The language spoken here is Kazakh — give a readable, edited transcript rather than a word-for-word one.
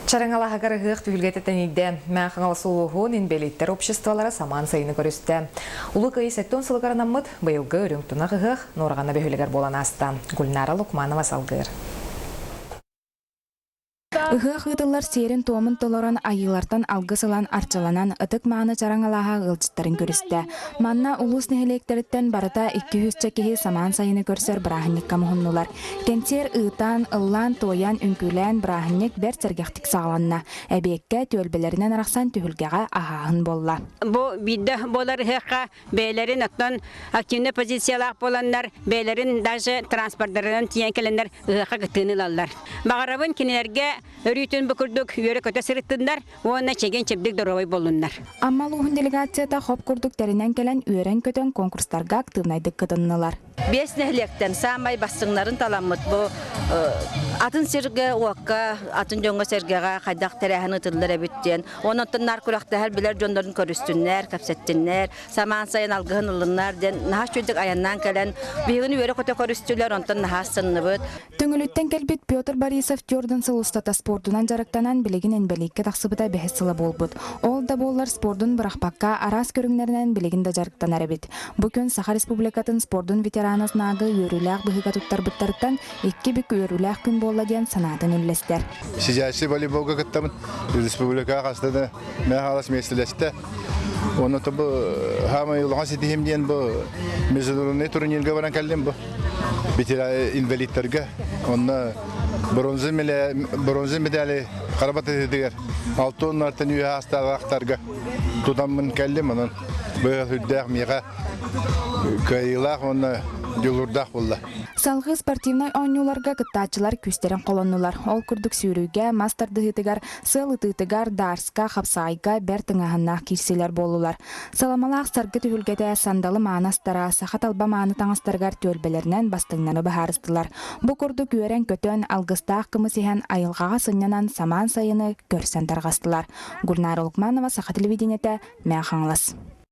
Чараңалаға қарығық түйілгететенейді мәңқаңалы сұлуғын инбелиттер обществолары саман сайыны көрісті. Улы күйі сәттон сылғаранамыд бұйылғы үріңтіна қығық норғаны бөхілігер болан аста. Гүлнара Лукманова салғыр. Ыгы хытылар серин томын толорон айылартан алгысылан арчаланан ытык мааны чараңалаға ылчыттарын көрісті. Манна улус нехелектеріттен барыта 200 кеhi саман сайыны көрсер брахынник камығыннулар. Кентер ытан, ыллан, тоян, үнкүлән брахынник бәр сәргәқтік сағаланна. Әбекке төлбелерінен арақсан түхілгеға ағағын болла. Бу бидde болар хеқа бәйлерин оттан активны позициялақ боланlar, бәйлерин даже транспорттарынан тиян келенler ыға гытынылалар. Бағарабын кенелерге өрүтүн бүкүрдүк үйөрө көтө сырыттындар, уонна чеген чепдик доровой болундар. Аммал уһун делегацията хоп курдук теринен келен үйөрен көтөн конкурстарга активнайдык кытыннылар. Бес нәһлектен самай бассыңнарын таламыт бу атын серге уакка атын жонго сергега кайдак тереханы тыллар биттен. Онотуннар куракта һәр билер жондорун көрүстүннәр, капсеттиннәр, саман сайын алгыһын улыннар ден нахас чөдүк аяннан келен бигин үйөрө көтө көрүстүлөр онтон нахас сынныбыт. Түңүлүттен келбит Петр Борисов Jordan Сылыстата спортунан жарыктанан билигин энбеликке таксыбыта бехесылы болбут. Ол да боллар спордун бырахпакка арас көрүңнәренен билигин да жарыктанар бит. Бу күн Саха Республикатын спордун ветеранас нагы үйөрүләк быһыга туттар буттарыттан 2 бик үйөрүләк күн болла дигән санатын үлләстер. Сиҗәсе волейболга кыттым. Республика кастада мәхалас меселәстә. Оны то бу һәм юлга сидим дигән бу международный турнирга баран калдым бу. Ветеран инвалидларга онны бронза медали карабат этедигер. Алтын артын үе астагактарга тутамын калдым анан бу хүддәк мига кайылак оны юлурдак булды. Салгы спортивный ойнуларга кыттачылар күстерен колоннулар. Ол курдук сүйрүүгө, мастардыгытыгар, сылытыгар, дарска, хапсайга, бертыңаһынна кирселер болулар. Саламалак саргы түгүлгедә сандалы маанастара, сахат алба мааны таңастаргар төлбелеринен бастыңнары баһарыстылар. Бу курдук үйрен көтөн алгыстаак кымысыһан айылгага сыннанан саман сайыны көрсен таргастылар. Гүлнара Лукманова, Саха телевидениете, Мәхаңлас.